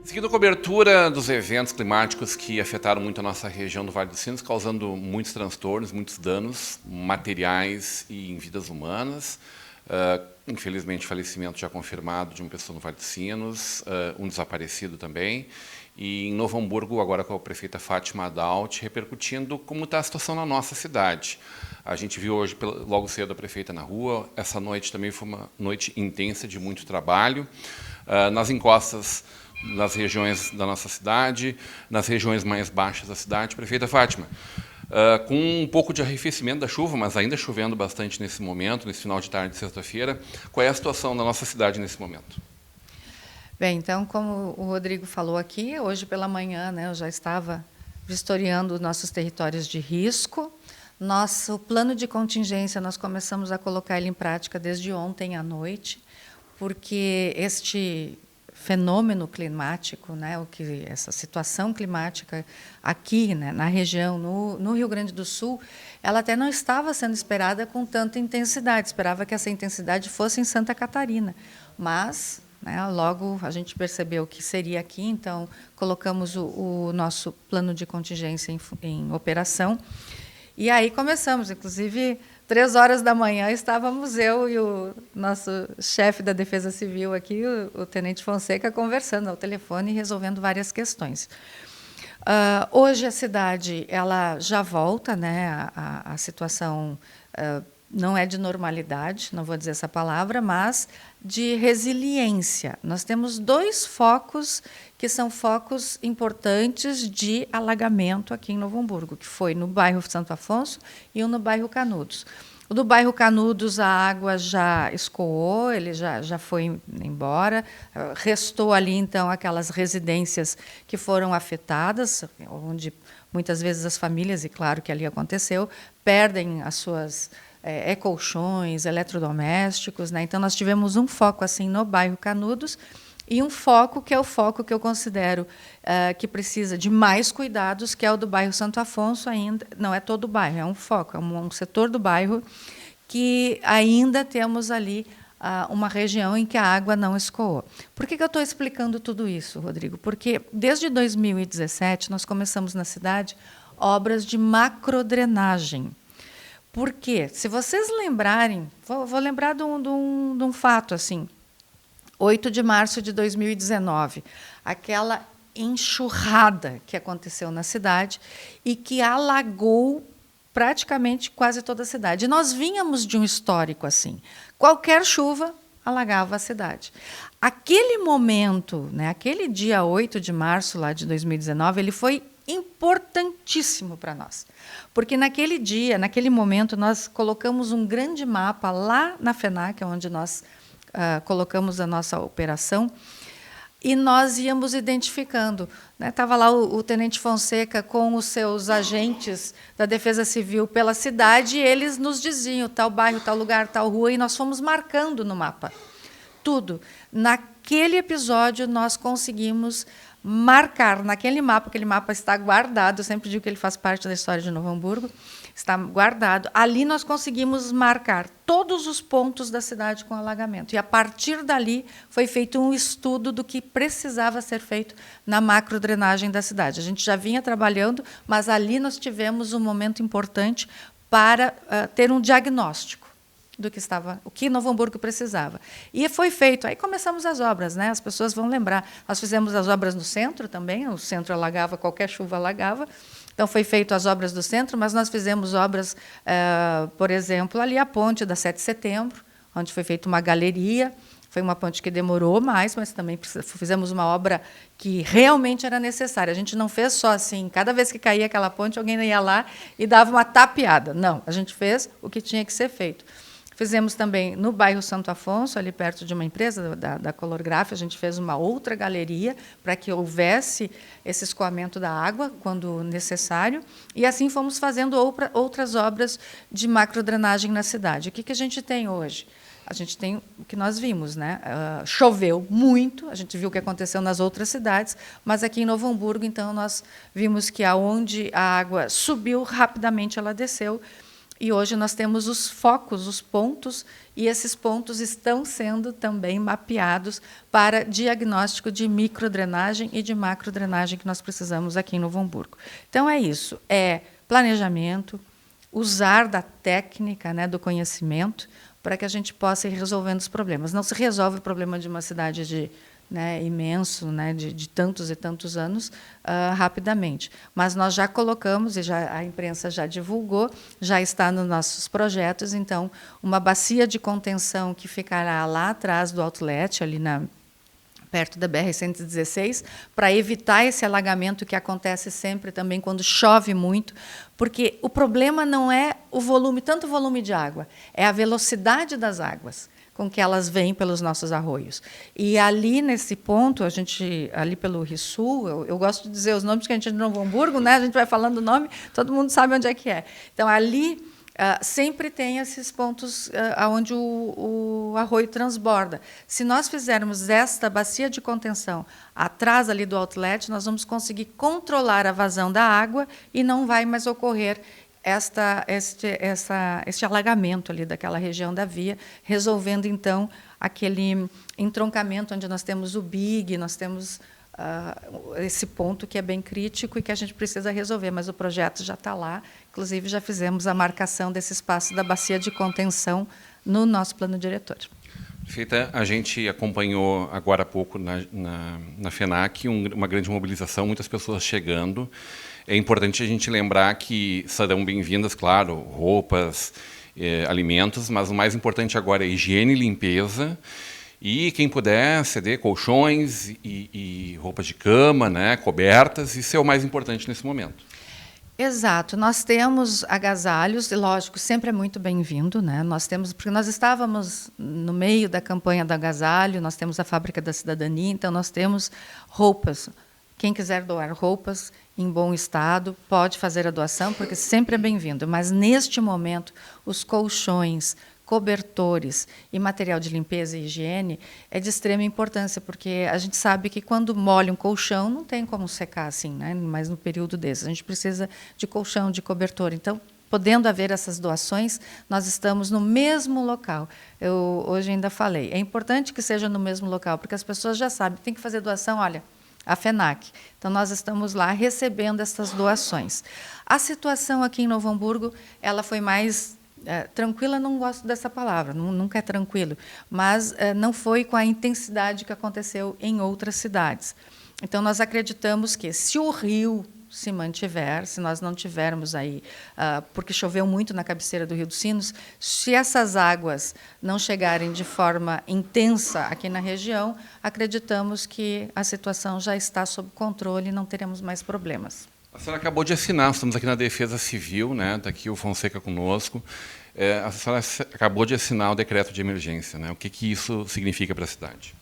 Seguindo a cobertura dos eventos climáticos que afetaram muito a nossa região do Vale dos Sinos, causando muitos transtornos, muitos danos materiais e em vidas humanas. Infelizmente, falecimento já confirmado de uma pessoa no Vale dos Sinos, um desaparecido também. E em Novo Hamburgo, agora com a prefeita Fátima Adalt, repercutindo como está a situação na nossa cidade. A gente viu hoje, logo cedo, a prefeita na rua. Essa noite também foi uma noite intensa de muito trabalho. Nas encostas, nas regiões da nossa cidade, nas regiões mais baixas da cidade. Prefeita Fátima, com um pouco de arrefecimento da chuva, mas ainda chovendo bastante nesse momento, nesse final de tarde de sexta-feira, qual é a situação da nossa cidade nesse momento? Bem, então, como o Rodrigo falou aqui, hoje pela manhã, né, eu já estava vistoriando nossos territórios de risco. Nosso plano de contingência, nós começamos a colocar ele em prática desde ontem à noite, porque este fenômeno climático, né, essa situação climática aqui, né, na região, no Rio Grande do Sul, ela até não estava sendo esperada com tanta intensidade. Esperava que essa intensidade fosse em Santa Catarina, mas, né, logo a gente percebeu que seria aqui, então colocamos o nosso plano de contingência em operação. E aí começamos, inclusive, 3 horas da manhã estávamos eu e o nosso chefe da Defesa Civil aqui, o Tenente Fonseca, conversando ao telefone e resolvendo várias questões. Hoje a cidade ela já volta, né, a situação não é de normalidade, não vou dizer essa palavra, mas de resiliência. Nós temos 2 focos que são focos importantes de alagamento aqui em Novo Hamburgo, que foi no bairro Santo Afonso e um no bairro Canudos. O do bairro Canudos, a água já escoou, ele já foi embora. Restou ali, então, aquelas residências que foram afetadas, onde muitas vezes as famílias, e claro que ali aconteceu, perdem as suas colchões, eletrodomésticos, né? Então, nós tivemos um foco assim no bairro Canudos e um foco que é o foco que eu considero que precisa de mais cuidados, que é o do bairro Santo Afonso ainda. Não é todo o bairro, é um foco, é um setor do bairro que ainda temos ali uma região em que a água não escoou. Por que eu estou explicando tudo isso, Rodrigo? Porque desde 2017 nós começamos na cidade obras de macrodrenagem. Por quê? Se vocês lembrarem, vou lembrar de um fato assim. 8 de março de 2019, aquela enxurrada que aconteceu na cidade e que alagou praticamente quase toda a cidade. E nós vínhamos de um histórico assim. Qualquer chuva alagava a cidade. Aquele momento, né, aquele dia 8 de março lá de 2019, ele foi importantíssimo para nós. Porque naquele dia, naquele momento, nós colocamos um grande mapa lá na FENAC, onde nós colocamos a nossa operação, e nós íamos identificando. Estava lá o Tenente Fonseca com os seus agentes da Defesa Civil pela cidade, e eles nos diziam tal bairro, tal lugar, tal rua, e nós fomos marcando no mapa. Tudo. Naquele episódio, nós conseguimos marcar naquele mapa, aquele mapa está guardado, eu sempre digo que ele faz parte da história de Novo Hamburgo, está guardado. Ali nós conseguimos marcar todos os pontos da cidade com alagamento. E, a partir dali, foi feito um estudo do que precisava ser feito na macrodrenagem da cidade. A gente já vinha trabalhando, mas ali nós tivemos um momento importante para ter um diagnóstico do que estava, o que Novo Hamburgo precisava. E foi feito. Aí começamos as obras, né? As pessoas vão lembrar. Nós fizemos as obras no centro também, o centro alagava, qualquer chuva alagava. Então, foi feito as obras do centro, mas nós fizemos obras, por exemplo, ali a ponte da 7 de setembro, onde foi feita uma galeria. Foi uma ponte que demorou mais, mas também fizemos uma obra que realmente era necessária. A gente não fez só assim, cada vez que caía aquela ponte, alguém ia lá e dava uma tapeada. Não, a gente fez o que tinha que ser feito. Fizemos também no bairro Santo Afonso, ali perto de uma empresa da Colorgraf, a gente fez uma outra galeria para que houvesse esse escoamento da água quando necessário. E assim fomos fazendo outras obras de macrodrenagem na cidade. O que a gente tem hoje? A gente tem o que nós vimos, né? Choveu muito, a gente viu o que aconteceu nas outras cidades, mas aqui em Novo Hamburgo, então, nós vimos que aonde a água subiu, rapidamente ela desceu. e hoje nós temos os focos, os pontos, e esses pontos estão sendo também mapeados para diagnóstico de microdrenagem e de macrodrenagem que nós precisamos aqui em Novo Hamburgo. Então, é isso, é planejamento, usar da técnica, né, do conhecimento, para que a gente possa ir resolvendo os problemas. Não se resolve o problema de uma cidade imenso, né, de tantos e tantos anos, rapidamente. Mas nós já colocamos, e a imprensa já divulgou, já está nos nossos projetos, então, uma bacia de contenção que ficará lá atrás do outlet, ali perto da BR-116, para evitar esse alagamento que acontece sempre também quando chove muito, porque o problema não é tanto o volume de água, é a velocidade das águas com que elas vêm pelos nossos arroios. E ali, nesse ponto, ali pelo Rissul, eu gosto de dizer os nomes, porque a gente é de Novo Hamburgo, né? A gente vai falando o nome, todo mundo sabe onde é que é. Então, ali sempre tem esses pontos onde o arroio transborda. Se nós fizermos esta bacia de contenção atrás ali do outlet, nós vamos conseguir controlar a vazão da água e não vai mais ocorrer este alagamento ali daquela região da via, resolvendo, então, aquele entroncamento onde nós temos o BIG, nós temos esse ponto que é bem crítico e que a gente precisa resolver, mas o projeto já está lá, inclusive já fizemos a marcação desse espaço da bacia de contenção no nosso plano diretor. Perfeita. A gente acompanhou agora há pouco na FENAC uma grande mobilização, muitas pessoas chegando. É importante a gente lembrar que serão bem-vindas, claro, roupas, alimentos, mas o mais importante agora é higiene e limpeza. E quem puder ceder colchões e roupas de cama, né, cobertas, isso é o mais importante nesse momento. Exato. Nós temos agasalhos, e lógico, sempre é muito bem-vindo, né? Porque nós estávamos no meio da campanha do agasalho, nós temos a Fábrica da Cidadania, então nós temos roupas. Quem quiser doar roupas em bom estado pode fazer a doação, porque sempre é bem-vindo. Mas, neste momento, os colchões, cobertores e material de limpeza e higiene é de extrema importância, porque a gente sabe que quando molha um colchão, não tem como secar assim, né? Mas no período desses. A gente precisa de colchão, de cobertor. Então, podendo haver essas doações, nós estamos no mesmo local. Eu hoje ainda falei, é importante que seja no mesmo local, porque as pessoas já sabem, tem que fazer doação, olha, a FENAC. Então, nós estamos lá recebendo essas doações. A situação aqui em Novo Hamburgo, ela foi mais tranquila, não gosto dessa palavra, nunca é tranquilo, mas não foi com a intensidade que aconteceu em outras cidades. Então, nós acreditamos que, se o rio se mantiver, se nós não tivermos aí, porque choveu muito na cabeceira do Rio dos Sinos, se essas águas não chegarem de forma intensa aqui na região, acreditamos que a situação já está sob controle e não teremos mais problemas. A senhora acabou de assinar, estamos aqui na Defesa Civil, né? Está aqui o Fonseca conosco. A senhora acabou de assinar o decreto de emergência, né? O que isso significa para a cidade?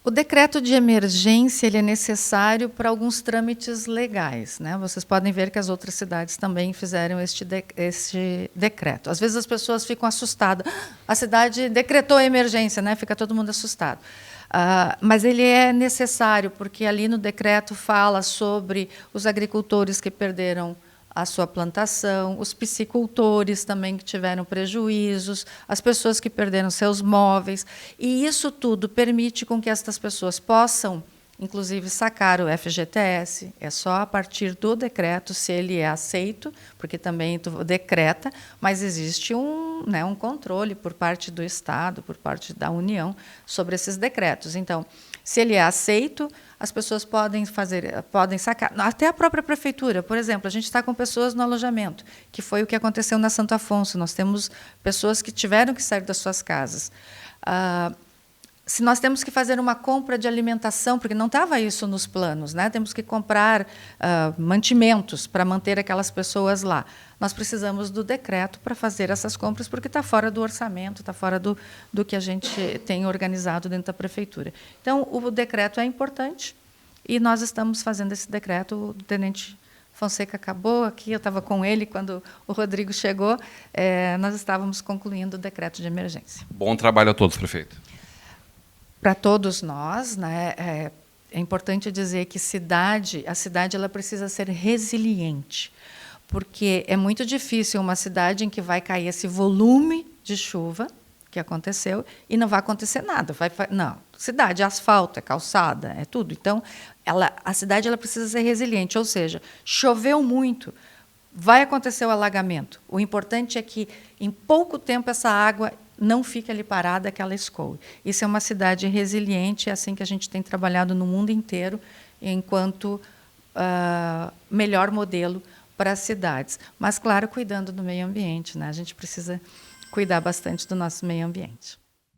O decreto de emergência ele é necessário para alguns trâmites legais, né? Vocês podem ver que as outras cidades também fizeram este decreto. Às vezes as pessoas ficam assustadas. A cidade decretou a emergência, né? Fica todo mundo assustado. Mas ele é necessário, porque ali no decreto fala sobre os agricultores que perderam a sua plantação, os piscicultores também que tiveram prejuízos, as pessoas que perderam seus móveis. E isso tudo permite com que estas pessoas possam, inclusive, sacar o FGTS. É só a partir do decreto, se ele é aceito, porque também decreta, mas existe um controle por parte do Estado, por parte da União, sobre esses decretos. Então, se ele é aceito, as pessoas podem sacar. Até a própria prefeitura, por exemplo, a gente está com pessoas no alojamento, que foi o que aconteceu na Santo Afonso. Nós temos pessoas que tiveram que sair das suas casas. Se nós temos que fazer uma compra de alimentação, porque não estava isso nos planos, né? Temos que comprar mantimentos para manter aquelas pessoas lá. Nós precisamos do decreto para fazer essas compras, porque está fora do orçamento, está fora do que a gente tem organizado dentro da prefeitura. Então, o decreto é importante e nós estamos fazendo esse decreto. O tenente Fonseca acabou aqui, eu estava com ele quando o Rodrigo chegou, nós estávamos concluindo o decreto de emergência. Bom trabalho a todos, prefeito. Para todos nós, né, é importante dizer que a cidade ela precisa ser resiliente, porque é muito difícil uma cidade em que vai cair esse volume de chuva que aconteceu e não vai acontecer nada. Não, cidade é asfalto, é calçada, é tudo. Então, a cidade ela precisa ser resiliente, ou seja, choveu muito, vai acontecer o alagamento. O importante é que, em pouco tempo, essa água não fique ali parada, que ela escoe. Isso é uma cidade resiliente, é assim que a gente tem trabalhado no mundo inteiro, enquanto melhor modelo para as cidades. Mas, claro, cuidando do meio ambiente, né? A gente precisa cuidar bastante do nosso meio ambiente.